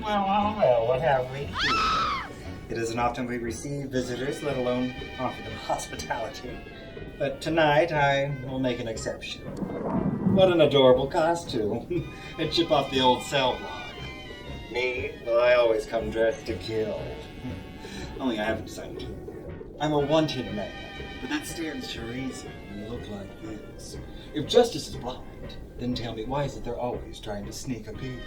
Well, what have we here? It isn't often we receive visitors, let alone offer them hospitality. But tonight I will make an exception. What an adorable costume. A chip off the old cell block. Me? Well, I always come dressed to kill. Only I haven't decided to. I'm a wanted man, but that stands to reason when you look like this. If justice is blind, then tell me, why is it they're always trying to sneak a peek?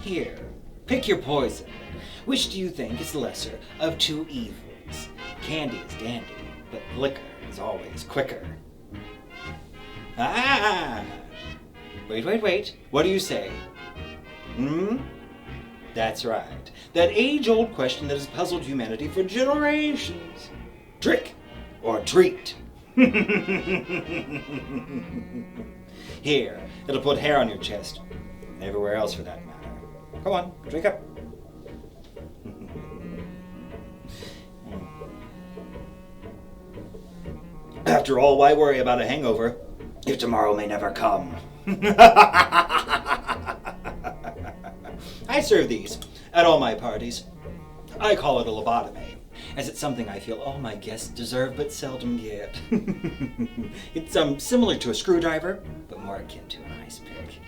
Here, pick your poison. Which do you think is the lesser of two evils? Candy is dandy, but liquor is always quicker. Ah! Wait. What do you say? That's right. That age-old question that has puzzled humanity for generations. Trick or treat? Here, it'll put hair on your chest. And everywhere else for that matter. Come on, drink up. After all, why worry about a hangover if tomorrow may never come? I serve these at all my parties. I call it a lobotomy, as it's something I feel all my guests deserve but seldom get. It's similar to a screwdriver, but more akin to an ice pick.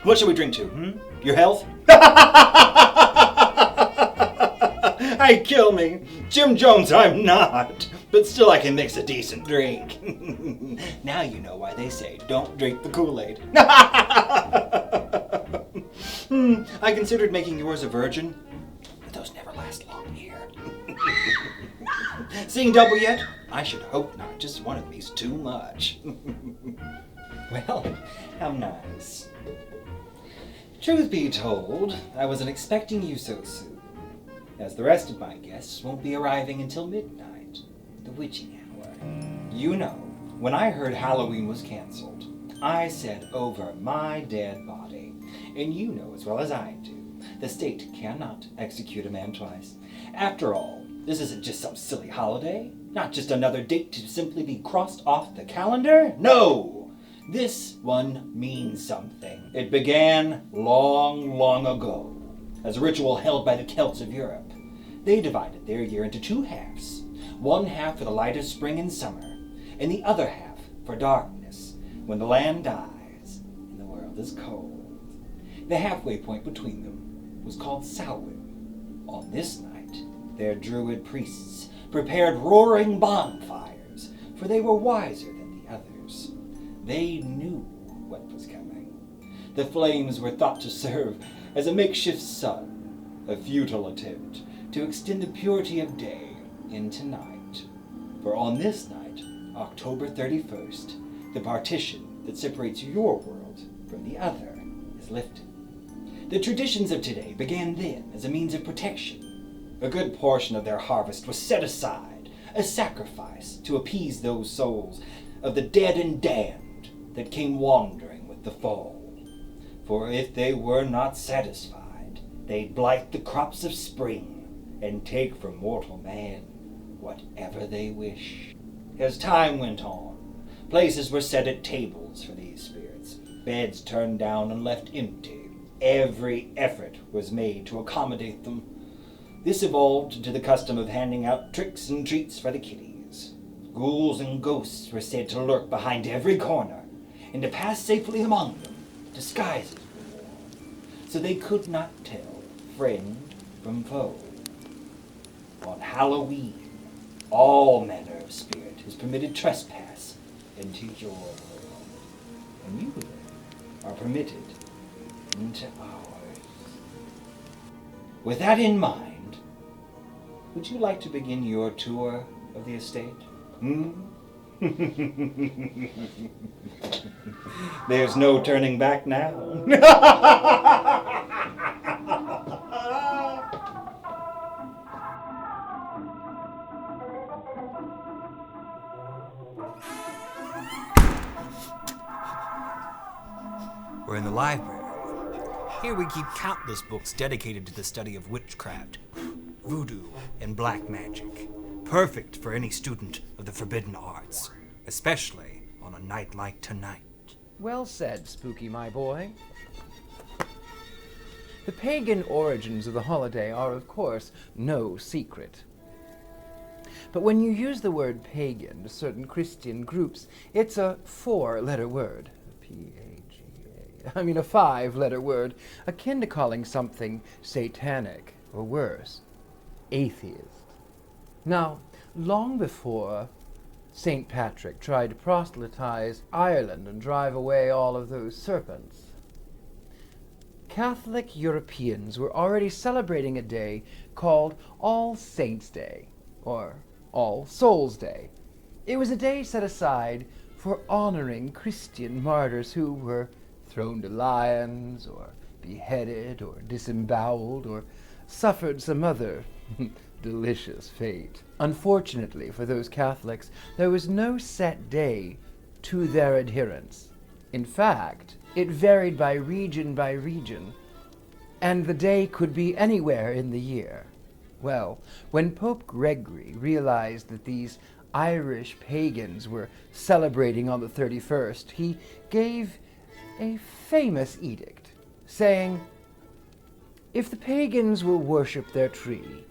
What should we drink to? Your health? I kill me. Jim Jones, I'm not. But still I can mix a decent drink. Now you know why they say don't drink the Kool-Aid. I considered making yours a virgin, but those never last long here. Seeing double yet? I should hope not. Just one of me's too much. Well, how nice. Truth be told, I wasn't expecting you so soon, as the rest of my guests won't be arriving until midnight, the witching hour. You know, when I heard Halloween was canceled, I said over my dead body, and you know as well as I do, the state cannot execute a man twice. After all, this isn't just some silly holiday, not just another date to simply be crossed off the calendar. No! This one means something. It began long, long ago, as a ritual held by the Celts of Europe. They divided their year into two halves. One half for the light of spring and summer, and the other half for darkness, when the land dies and the world is cold. The halfway point between them was called Samhain. On this night, their druid priests prepared roaring bonfires, for they were wiser than the others. They knew what was coming. The flames were thought to serve as a makeshift sun, a futile attempt to extend the purity of day into night. For on this night, October 31st, the partition that separates your world from the other is lifted. The traditions of today began then as a means of protection. A good portion of their harvest was set aside, a sacrifice to appease those souls of the dead and damned that came wandering with the fall. For if they were not satisfied, they'd blight the crops of spring and take from mortal man whatever they wish. As time went on, places were set at tables for these spirits, beds turned down and left empty. Every effort was made to accommodate them. This evolved into the custom of handing out tricks and treats for the kiddies. Ghouls and ghosts were said to lurk behind every corner, and to pass safely among them, disguises were worn, so they could not tell friend from foe. On Halloween, all manner of spirit is permitted trespass into your world, and you are permitted into ours. With that in mind, would you like to begin your tour of the estate? There's no turning back now. We're in the library. Here we keep countless books dedicated to the study of witchcraft, voodoo, and black magic. Perfect for any student of the forbidden arts, especially on a night like tonight. Well said, Spooky, my boy. The pagan origins of the holiday are, of course, no secret. But when you use the word pagan to certain Christian groups, it's a 4-letter word. P-A-G-A. I mean a 5-letter word, akin to calling something satanic, or worse, atheist. Now, long before St. Patrick tried to proselytize Ireland and drive away all of those serpents, Catholic Europeans were already celebrating a day called All Saints' Day, or All Souls' Day. It was a day set aside for honoring Christian martyrs who were thrown to lions, or beheaded, or disemboweled, or suffered some other delicious fate. Unfortunately for those Catholics, there was no set day to their adherents. In fact, it varied by region, and the day could be anywhere in the year. Well, when Pope Gregory realized that these Irish pagans were celebrating on the 31st, he gave a famous edict, saying, if the pagans will worship their tree,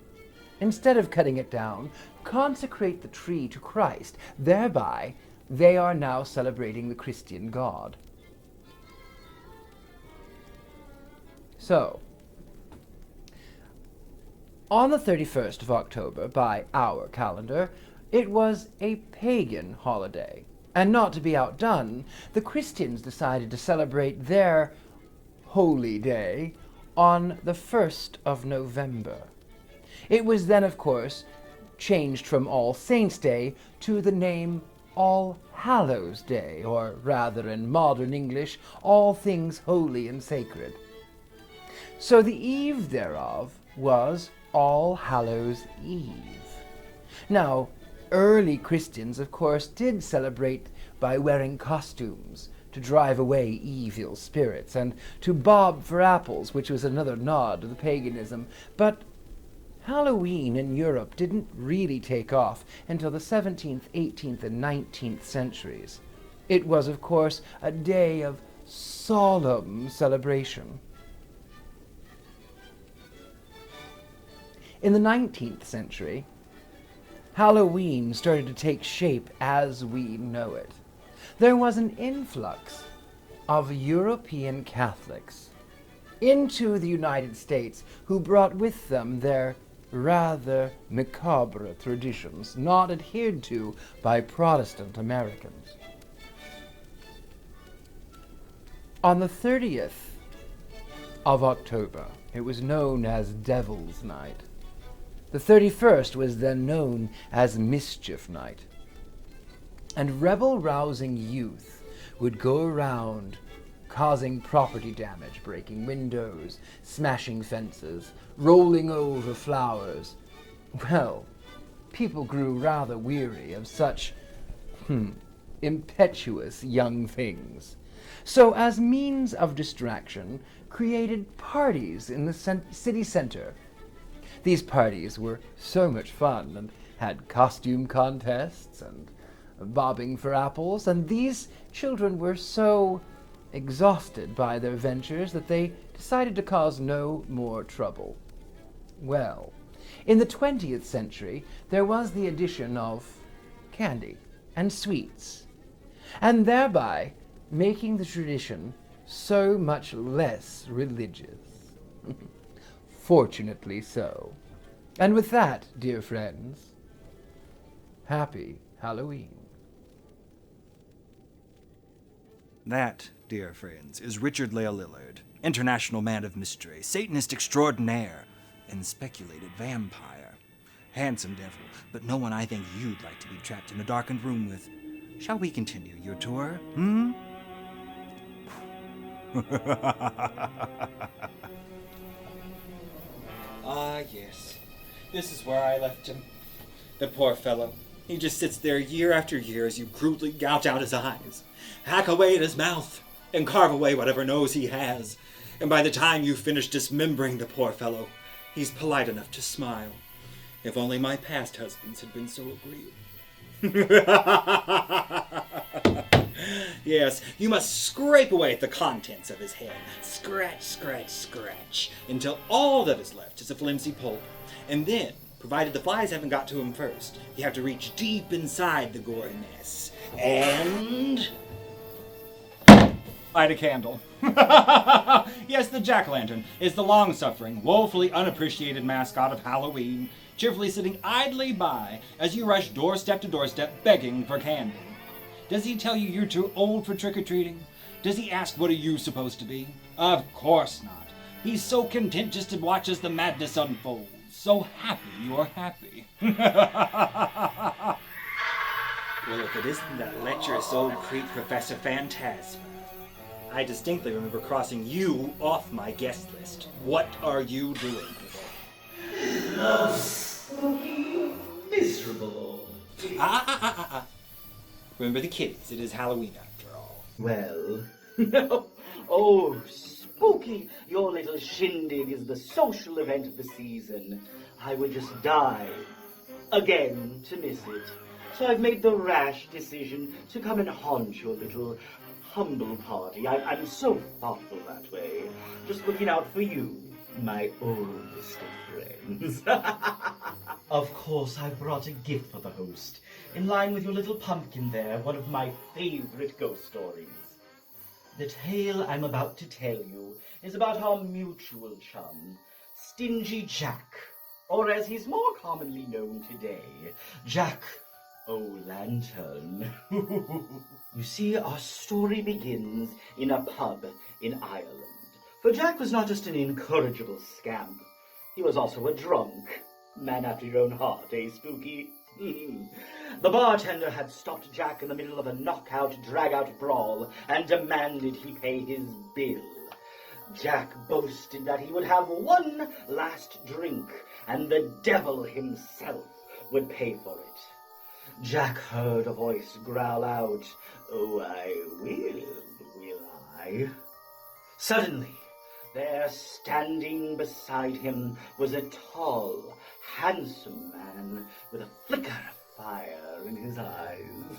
instead of cutting it down, consecrate the tree to Christ. Thereby, they are now celebrating the Christian God. So, on the 31st of October, by our calendar, it was a pagan holiday. And not to be outdone, the Christians decided to celebrate their holy day on the 1st of November. It was then, of course, changed from All Saints' Day to the name All Hallows' Day, or rather in modern English, All Things Holy and Sacred. So the eve thereof was All Hallows' Eve. Now, early Christians, of course, did celebrate by wearing costumes to drive away evil spirits, and to bob for apples, which was another nod to the paganism. But Halloween in Europe didn't really take off until the 17th, 18th, and 19th centuries. It was, of course, a day of solemn celebration. In the 19th century, Halloween started to take shape as we know it. There was an influx of European Catholics into the United States who brought with them their rather macabre traditions not adhered to by Protestant Americans. On the 30th of October, it was known as Devil's Night. The 31st was then known as Mischief Night. And rebel-rousing youth would go around causing property damage, breaking windows, smashing fences, rolling over flowers. Well, people grew rather weary of such, impetuous young things. So, as means of distraction, created parties in the city center. These parties were so much fun and had costume contests and bobbing for apples, and these children were so exhausted by their ventures that they decided to cause no more trouble. Well, in the 20th century, there was the addition of candy and sweets, and thereby making the tradition so much less religious. Fortunately so. And with that, dear friends, happy Halloween. That, dear friends, is Richard Lale Lillard, international man of mystery, Satanist extraordinaire, and speculated vampire. Handsome devil, but no one I think you'd like to be trapped in a darkened room with. Shall we continue your tour, Ah, yes. This is where I left him. The poor fellow. He just sits there year after year as you crudely gouge out his eyes, hack away at his mouth, and carve away whatever nose he has. And by the time you finish dismembering the poor fellow, he's polite enough to smile. If only my past husbands had been so agreeable. Yes, you must scrape away at the contents of his head. Scratch, scratch, scratch, until all that is left is a flimsy pulp. And then, provided the flies haven't got to him first, you have to reach deep inside the gory mess. And... light a candle. Yes, the jack-o'-lantern is the long-suffering, woefully unappreciated mascot of Halloween, cheerfully sitting idly by as you rush doorstep to doorstep begging for candy. Does he tell you you're too old for trick-or-treating? Does he ask what are you supposed to be? Of course not. He's so content just to watch as the madness unfolds. So happy you're happy. Well, if it isn't that lecherous old creep Professor Phantasma. I distinctly remember crossing you off my guest list. What are you doing here? Oh, spooky, miserable. Remember the kitties. It is Halloween after all. Well, oh, spooky, your little shindig is the social event of the season. I would just die again to miss it. So I've made the rash decision to come and haunt your little humble party. I'm so thoughtful that way. Just looking out for you, my oldest of friends. Of course, I brought a gift for the host. In line with your little pumpkin there, one of my favorite ghost stories. The tale I'm about to tell you is about our mutual chum, Stingy Jack, or as he's more commonly known today, Jack O'Lantern. You see, our story begins in a pub in Ireland. For Jack was not just an incorrigible scamp, he was also a drunk. Man after your own heart, eh, Spooky? The bartender had stopped Jack in the middle of a knockout, drag-out brawl and demanded he pay his bill. Jack boasted that he would have one last drink, and the devil himself would pay for it. Jack heard a voice growl out, "Oh, I will I?" Suddenly, there, standing beside him, was a tall, handsome man with a flicker of fire in his eyes.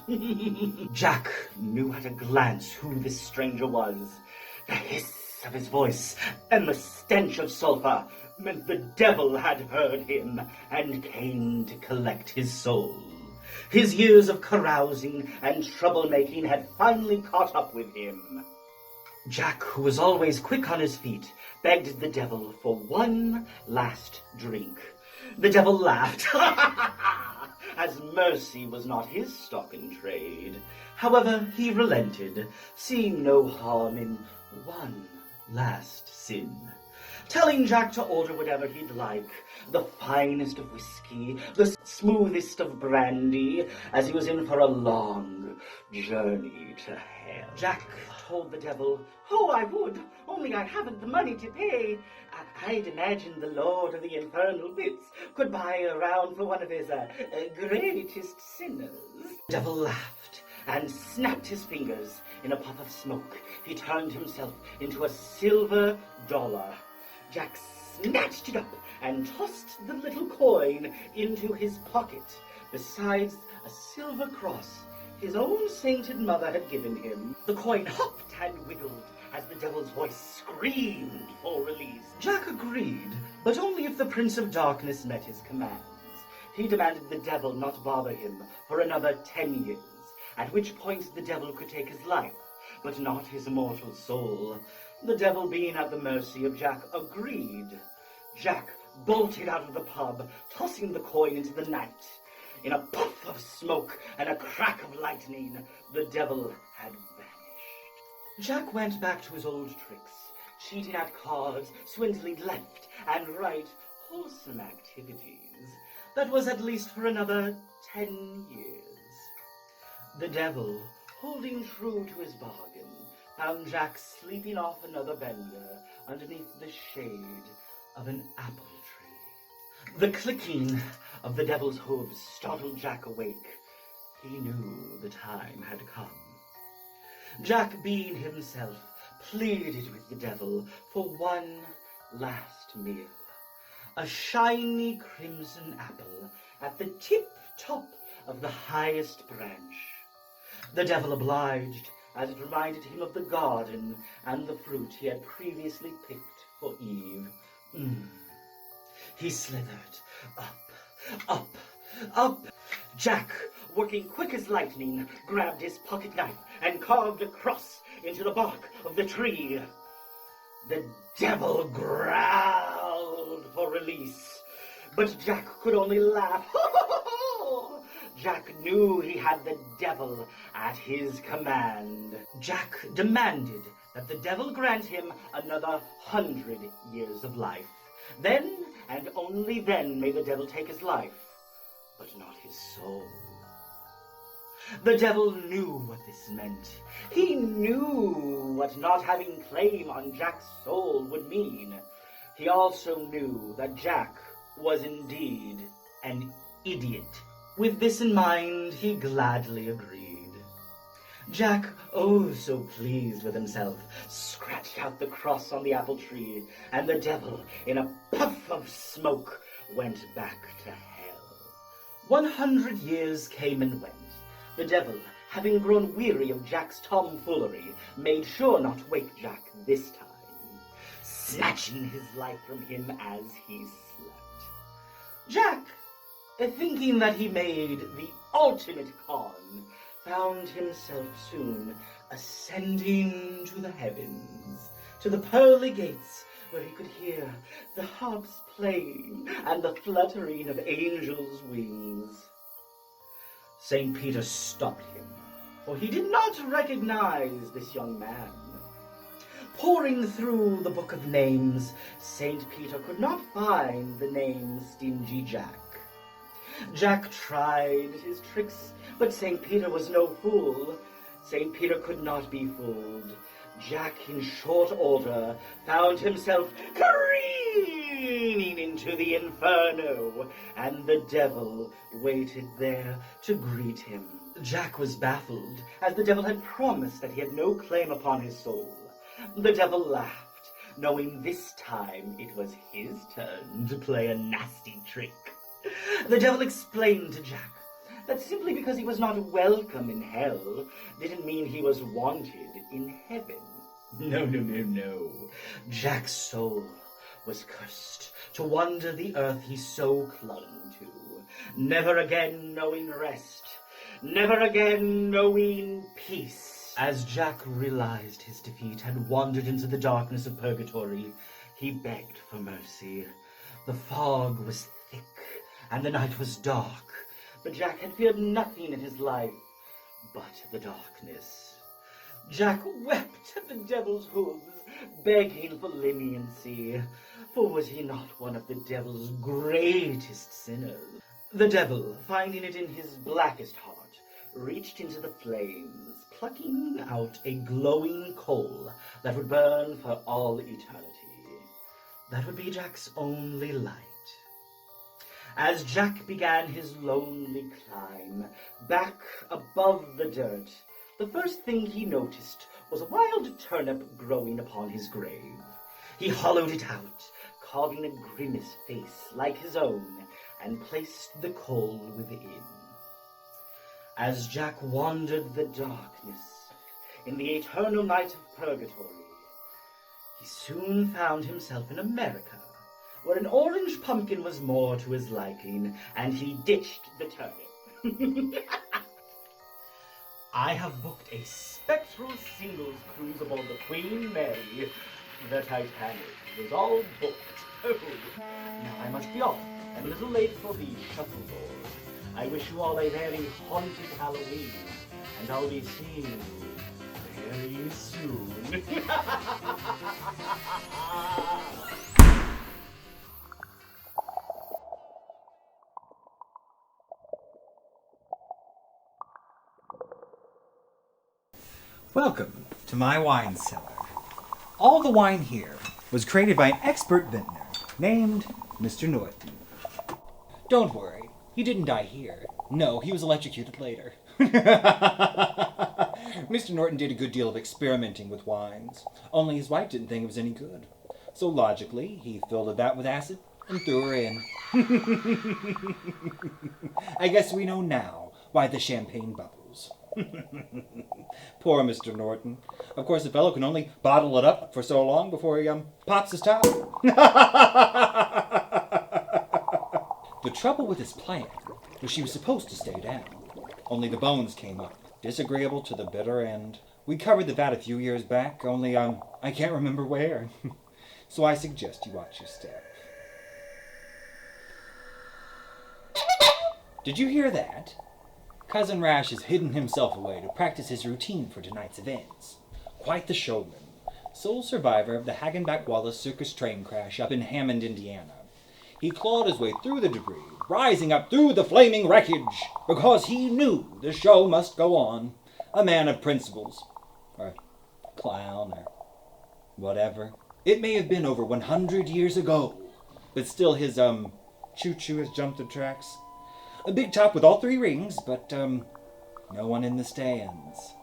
Jack knew at a glance who this stranger was. The hiss of his voice and the stench of sulphur meant the devil had heard him and came to collect his soul. His years of carousing and troublemaking had finally caught up with him. Jack, who was always quick on his feet, begged the devil for one last drink. The devil laughed, as mercy was not his stock in trade. However, he relented, seeing no harm in one last sin, telling Jack to order whatever he'd like, the finest of whiskey, the smoothest of brandy, as he was in for a long journey to hell. Jack told the devil, "Oh, I would, only I haven't the money to pay. I'd imagine the Lord of the Infernal Pits could buy a round for one of his greatest sinners." The devil laughed and snapped his fingers. In a puff of smoke, he turned himself into a silver dollar. Jack snatched it up and tossed the little coin into his pocket, besides a silver cross his own sainted mother had given him. The coin hopped and wiggled as the devil's voice screamed for release. Jack agreed, but only if the Prince of Darkness met his commands. He demanded the devil not bother him for another 10 years, at which point the devil could take his life, but not his immortal soul. The devil, being at the mercy of Jack, agreed. Jack bolted out of the pub, tossing the coin into the night. In a puff of smoke and a crack of lightning, the devil had vanished. Jack went back to his old tricks, cheating at cards, swindling left and right, wholesome activities. That was at least for another 10 years. The devil, holding true to his bargain, found Jack sleeping off another bender underneath the shade of an apple tree. The clicking of the devil's hooves startled Jack awake. He knew the time had come. Jack, being himself, pleaded with the devil for one last meal. A shiny crimson apple at the tip-top of the highest branch. The devil obliged, as it reminded him of the garden and the fruit he had previously picked for Eve. He slithered up. Jack, working quick as lightning, grabbed his pocket knife and carved a cross into the bark of the tree. The devil growled for release, but Jack could only laugh. Jack knew he had the devil at his command. Jack demanded that the devil grant him another 100 years of life. Then, and only then, may the devil take his life, but not his soul. The devil knew what this meant. He knew what not having claim on Jack's soul would mean. He also knew that Jack was indeed an idiot. With this in mind, he gladly agreed. Jack, oh so pleased with himself, scratched out the cross on the apple tree, and the devil, in a puff of smoke, went back to hell. 100 years came and went. The devil, having grown weary of Jack's tomfoolery, made sure not to wake Jack this time, snatching his life from him as he slept. Jack, thinking that he made the ultimate con, found himself soon ascending to the heavens, to the pearly gates, where he could hear the harps playing and the fluttering of angels' wings. St. Peter stopped him, for he did not recognize this young man. Poring through the book of names, St. Peter could not find the name Stingy Jack. Jack tried his tricks, but St. Peter was no fool. St. Peter could not be fooled. Jack, in short order, found himself careening into the inferno, and the devil waited there to greet him. Jack was baffled, as the devil had promised that he had no claim upon his soul. The devil laughed, knowing this time it was his turn to play a nasty trick. The devil explained to Jack that simply because he was not welcome in hell didn't mean he was wanted in heaven. No. Jack's soul was cursed to wander the earth he so clung to, never again knowing rest, never again knowing peace. As Jack realized his defeat had wandered into the darkness of purgatory, he begged for mercy. The fog was thick, and the night was dark, but Jack had feared nothing in his life but the darkness. Jack wept at the devil's hooves, begging for leniency, for was he not one of the devil's greatest sinners? The devil, finding it in his blackest heart, reached into the flames, plucking out a glowing coal that would burn for all eternity. That would be Jack's only light. As Jack began his lonely climb, back above the dirt, the first thing he noticed was a wild turnip growing upon his grave. He hollowed it out, carving a grimace face like his own, and placed the coal within. As Jack wandered the darkness in the eternal night of purgatory, he soon found himself in America, where an orange pumpkin was more to his liking, and he ditched the turnip. I have booked a spectral singles cruise aboard the Queen Mary. The Titanic was all booked. Oh, now I must be off, and a little late for the shuffleboard. I wish you all a very haunted Halloween, and I'll be seeing you very soon. Welcome to my wine cellar. All the wine here was created by an expert vintner named Mr. Norton. Don't worry, he didn't die here. No, he was electrocuted later. Mr. Norton did a good deal of experimenting with wines, only his wife didn't think it was any good. So logically, he filled a vat with acid and threw her in. I guess we know now why the champagne bubbles. Poor Mr. Norton. Of course, the fellow can only bottle it up for so long before he pops his top. The trouble with his plan was she was supposed to stay down. Only the bones came up, disagreeable to the bitter end. We covered the vat a few years back, only I can't remember where. So I suggest you watch your step. Did you hear that? Cousin Rash has hidden himself away to practice his routine for tonight's events. Quite the showman. Sole survivor of the Hagenbeck Wallace circus train crash up in Hammond, Indiana. He clawed his way through the debris, rising up through the flaming wreckage, because he knew the show must go on. A man of principles. Or clown, or whatever. It may have been over 100 years ago, but still his, choo-choo has jumped the tracks. A big top with all 3 rings, but, no one in the stands.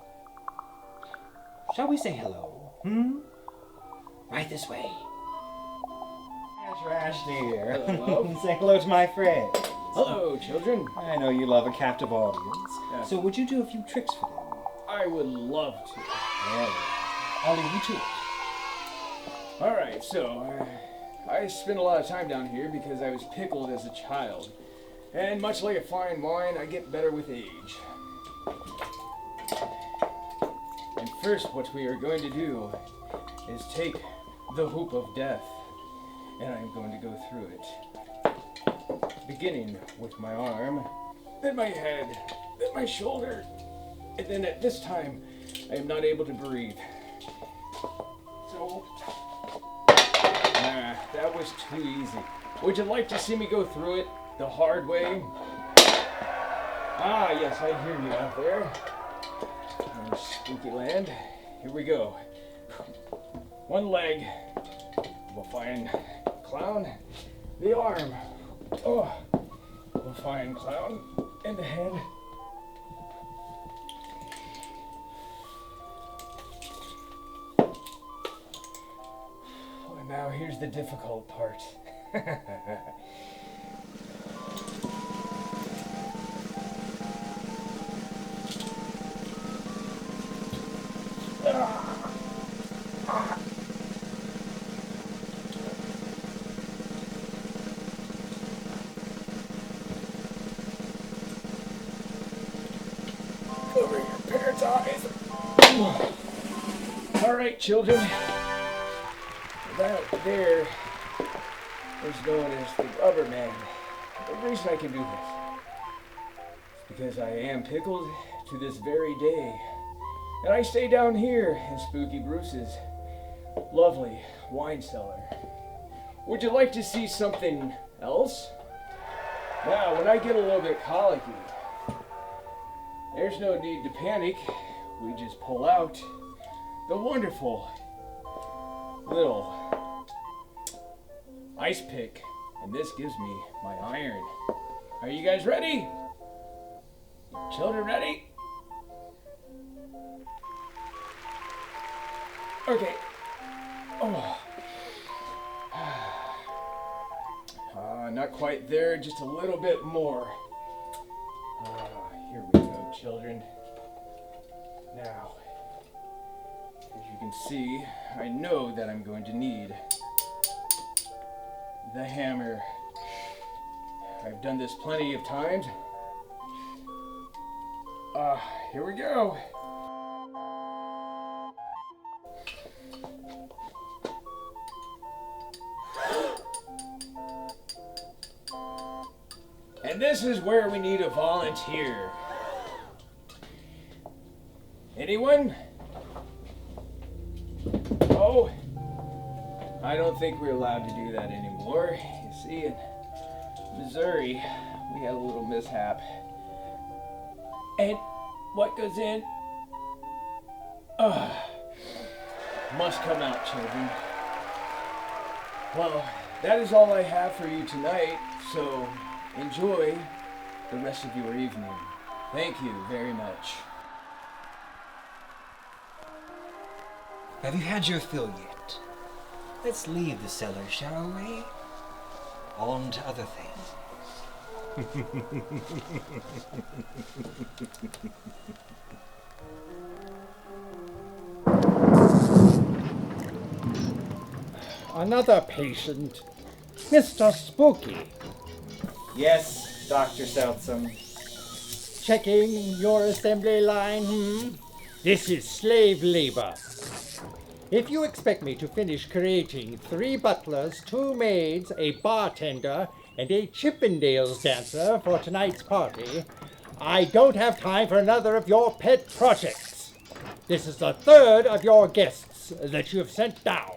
Shall we say hello? Right this way. Rash dear. Hello. Say hello to my friends. Hello, children. I know you love a captive audience. Yeah. So would you do a few tricks for them? I would love to. Well, I'll leave you to it. All right, so I spent a lot of time down here because I was pickled as a child. And much like a fine wine, I get better with age. And first, what we are going to do is take the hoop of death, and I'm going to go through it. Beginning with my arm, then my head, then my shoulder, and then at this time, I am not able to breathe. So, that was too easy. Would you like to see me go through it the hard way? Ah, yes, I hear you out there. In Spooky Land. Here we go. One leg. We'll find clown. The arm. Oh. We'll find clown. And the head. Well, now here's the difficult part. Cover your parents' eyes. All right, children. That there is known as the rubber man. The reason I can do this is because I am pickled to this very day. And I stay down here in Spooky Bruce's lovely wine cellar. Would you like to see something else? Now, when I get a little bit colicky, there's no need to panic. We just pull out the wonderful little ice pick, and this gives me my iron. Are you guys ready? Children ready? Okay. Oh. Not quite there, just a little bit more. Here we go, children. Now, as you can see, I know that I'm going to need the hammer. I've done this plenty of times. Here we go. And this is where we need a volunteer. Anyone? Oh, I don't think we're allowed to do that anymore. You see, in Missouri, we had a little mishap. And what goes in? Must come out, children. Well, that is all I have for you tonight, so enjoy the rest of your evening. Thank you very much. Have you had your fill yet? Let's leave the cellar, shall we? On to other things. Another patient. Mr. Spooky. Yes, Dr. Seltsam. Checking your assembly line, This is slave labor. If you expect me to finish creating 3 butlers, 2 maids, a bartender, and a Chippendales dancer for tonight's party, I don't have time for another of your pet projects. This is the 3rd of your guests that you have sent down.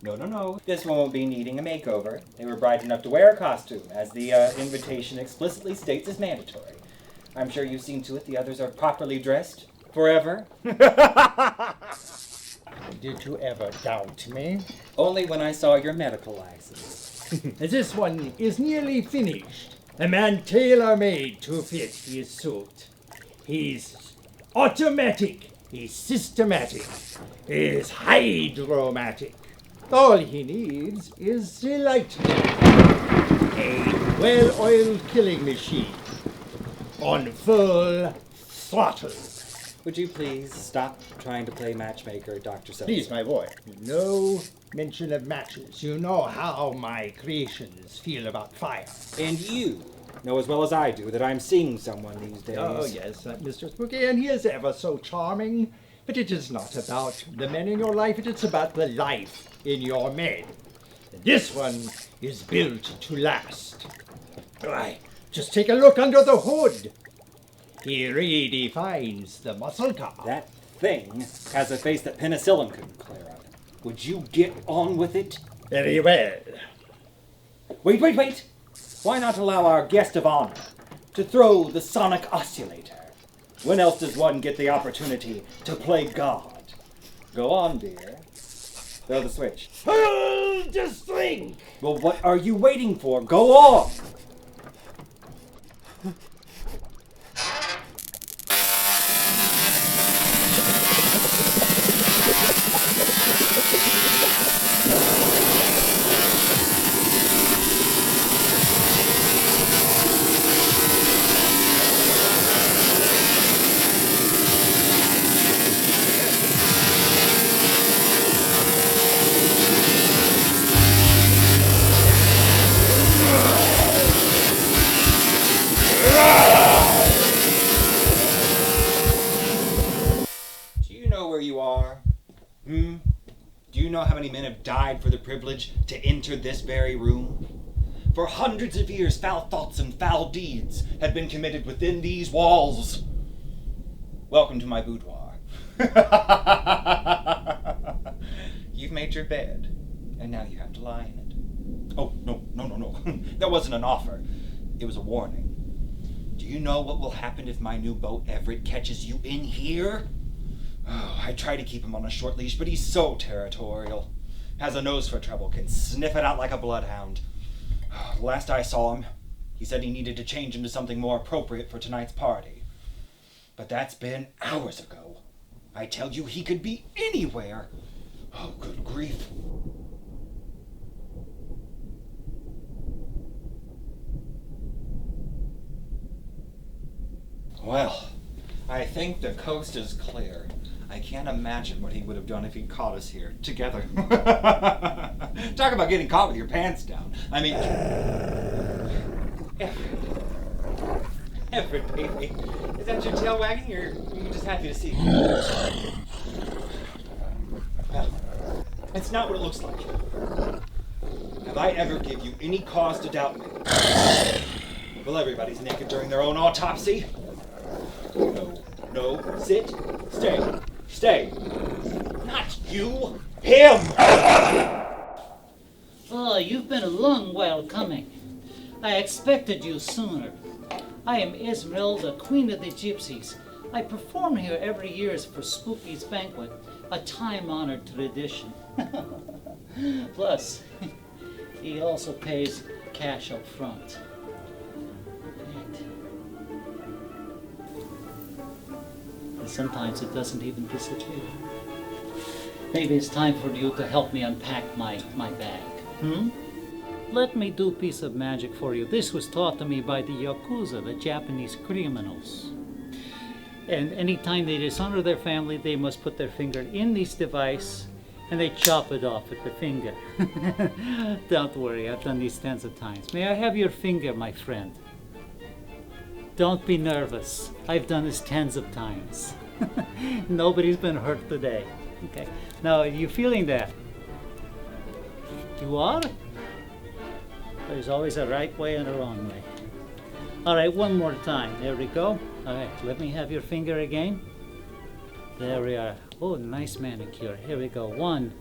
No. This one won't be needing a makeover. They were bright enough to wear a costume, as the invitation explicitly states is mandatory. I'm sure you've seen to it the others are properly dressed. Forever. Did you ever doubt me? Only when I saw your medical license. This one is nearly finished. A man tailor-made to fit his suit. He's automatic, he's systematic, he's hydromatic. All he needs is the lightning. A well-oiled killing machine. On full throttle. Would you please stop trying to play matchmaker, Dr. Seltzer? Please, my boy, no mention of matches. You know how my creations feel about fire. And you know as well as I do that I'm seeing someone these days. Oh, yes, Mr. Spooky, and he is ever so charming. But it is not about the men in your life, it is about the life in your men. And this one is built to last. Why, just take a look under the hood. He redefines the muscle car. That thing has a face that penicillin couldn't clear up. Would you get on with it? Very well. Wait. Why not allow our guest of honor to throw the sonic oscillator? When else does one get the opportunity to play God? Go on, dear. Throw the switch. Pull the string! Well, what are you waiting for? Go on! Do you know how many men have died for the privilege to enter this very room? For hundreds of years, foul thoughts and foul deeds have been committed within these walls. Welcome to my boudoir. You've made your bed, and now you have to lie in it. Oh, no. That wasn't an offer. It was a warning. Do you know what will happen if my new beau Everett catches you in here? Oh, I try to keep him on a short leash, but he's so territorial. Has a nose for trouble, can sniff it out like a bloodhound. Last I saw him, he said he needed to change into something more appropriate for tonight's party. But that's been hours ago. I tell you, he could be anywhere. Oh, good grief. Well, I think the coast is clear. I can't imagine what he would have done if he'd caught us here, together. Talk about getting caught with your pants down. I mean... Everett, baby. Is that your tail wagging, or are you just happy to see me? Well, it's not what it looks like. Have I ever give you any cause to doubt me? Well, everybody's naked during their own autopsy. No, sit, stay. Not you, him! Oh, you've been a long while coming. I expected you sooner. I am Esmeralda, Queen of the Gypsies. I perform here every year for Spooky's Banquet, a time-honored tradition. Plus, he also pays cash up front. And sometimes it doesn't even disappear. Maybe it's time for you to help me unpack my bag. Let me do a piece of magic for you. This was taught to me by the Yakuza, the Japanese criminals. And anytime they dishonor their family, they must put their finger in this device and they chop it off with the finger. Don't worry, I've done these tens of times. May I have your finger, my friend? Don't be nervous. I've done this tens of times. Nobody's been hurt today. Okay. Now, are you feeling that? You are? There's always a right way and a wrong way. All right, one more time. There we go. All right, let me have your finger again. There we are. Oh, nice manicure. Here we go. 1,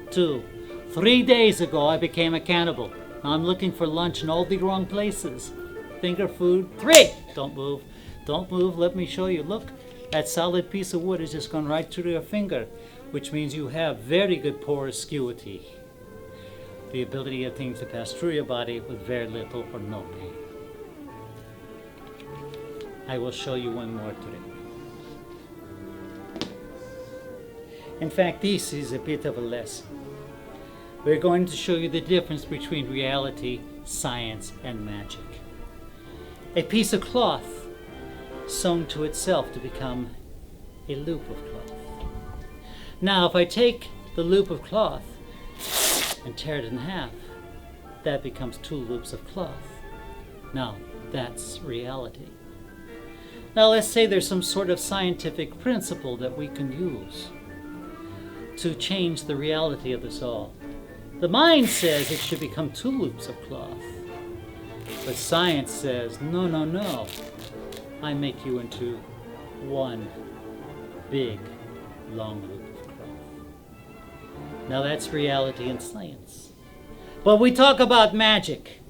2, 3 days ago, I became a cannibal. Now I'm looking for lunch in all the wrong places. Finger food. 3. Don't move. Don't move. Let me show you. Look, that solid piece of wood has just gone right through your finger, which means you have very good porosity. The ability of things to pass through your body with very little or no pain. I will show you one more trick. In fact, this is a bit of a lesson. We're going to show you the difference between reality, science, and magic. A piece of cloth sewn to itself to become a loop of cloth. Now, if I take the loop of cloth and tear it in half, that becomes 2 loops of cloth. Now, that's reality. Now, let's say there's some sort of scientific principle that we can use to change the reality of this all. The mind says it should become 2 loops of cloth. But science says, no, no, no. I make you into 1 big, long loop of cloth. Now that's reality and science. But we talk about magic.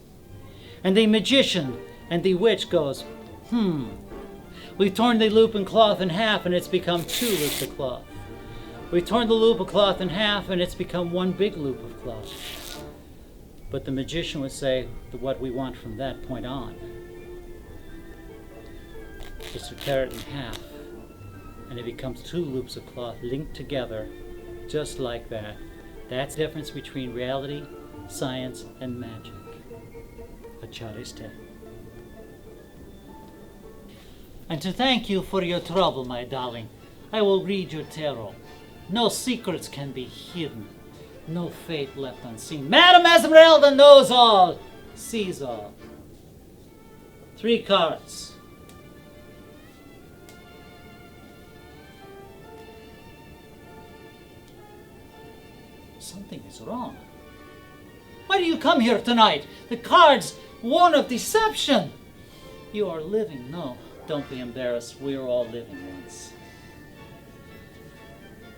And the magician and the witch goes, We've torn the loop of cloth in half and it's become 2 loops of cloth. We torn the loop of cloth in half and it's become 1 big loop of cloth. But the magician would say what we want from that point on is to tear it in half and it becomes 2 loops of cloth linked together just like that. That's the difference between reality, science, and magic. A chariste. And to thank you for your trouble, my darling, I will read your tarot. No secrets can be hidden. No fate left unseen. Madame Esmeralda knows all, sees all. 3 cards. Something is wrong. Why do you come here tonight? The cards warn of deception. You are living. No, don't be embarrassed. We are all living once.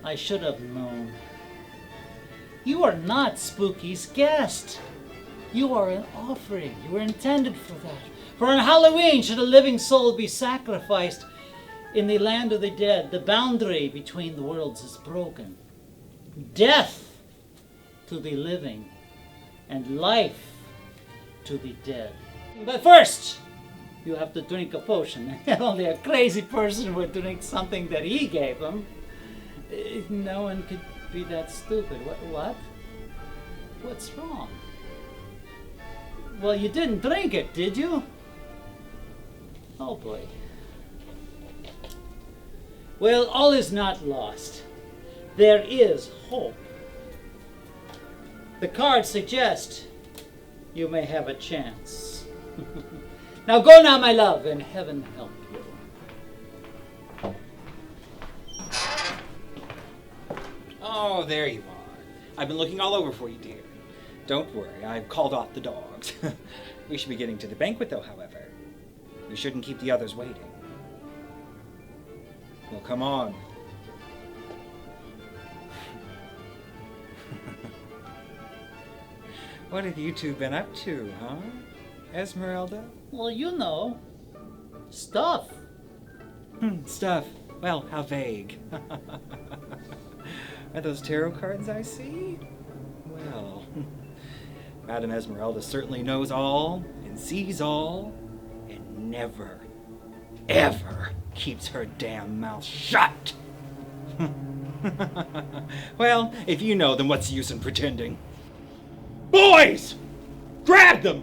I should have known. You are not Spooky's guest. You are an offering. You were intended for that. For on Halloween should a living soul be sacrificed in the land of the dead. The boundary between the worlds is broken. Death to the living and life to the dead. But first, you have to drink a potion. Only a crazy person would drink something that he gave him. No one could be that stupid. What? What's wrong? Well, you didn't drink it, did you? Oh boy. Well, all is not lost. There is hope. The cards suggest you may have a chance. Now go now, my love, and heaven help you. Oh, there you are. I've been looking all over for you, dear. Don't worry, I've called off the dogs. We should be getting to the banquet, though, however. We shouldn't keep the others waiting. Well, come on. What have you two been up to, huh? Esmeralda? Well, you know. Stuff. Stuff. Well, how vague. Are those tarot cards I see? Well, Madame Esmeralda certainly knows all and sees all and never, ever keeps her damn mouth shut. Well, if you know, then what's the use in pretending? Boys! Grab them!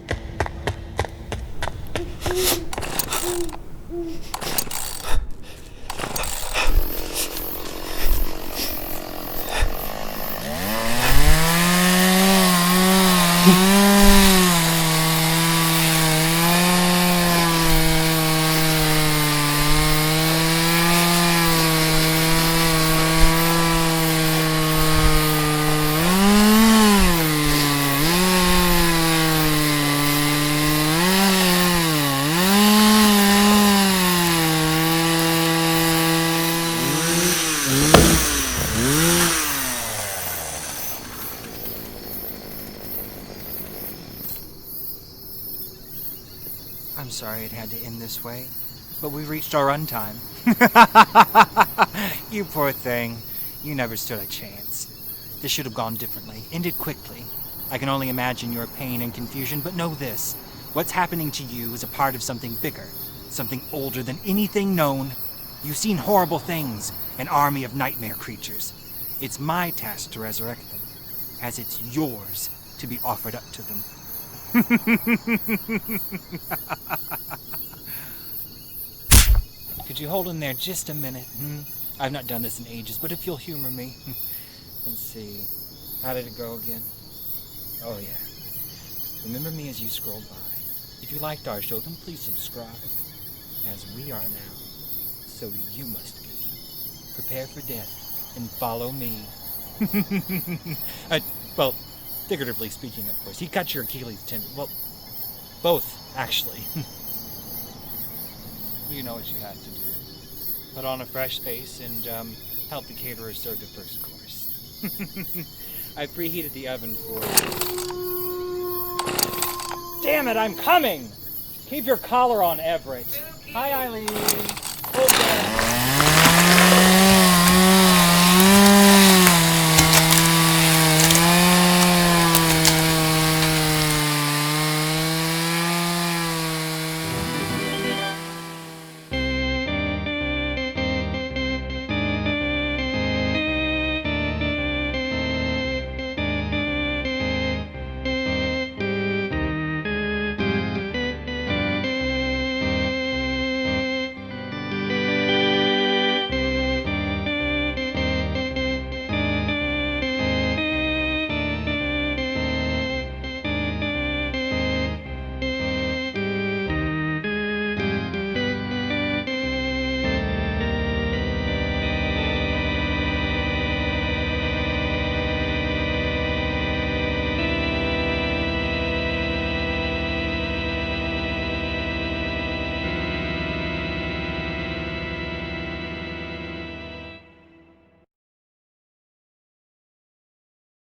I'm sorry it had to end this way, but we reached our runtime. You poor thing. You never stood a chance. This should have gone differently, ended quickly. I can only imagine your pain and confusion, but know this. What's happening to you is a part of something bigger, something older than anything known. You've seen horrible things, an army of nightmare creatures. It's my task to resurrect them, as it's yours to be offered up to them. Could you hold in there just a minute? I've not done this in ages, but if you'll humor me. Let's see. How did it go again? Oh, yeah. Remember me as you scroll by. If you liked our show, then please subscribe. As we are now, so you must be. Prepare for death and follow me. Well, figuratively speaking, of course. He cut your Achilles tendon. Well, both, actually. You know what you have to do. Put on a fresh face and help the caterer serve the first course. I preheated the oven for you. Damn it, I'm coming! Keep your collar on, Everett. Hi, Eileen. Okay.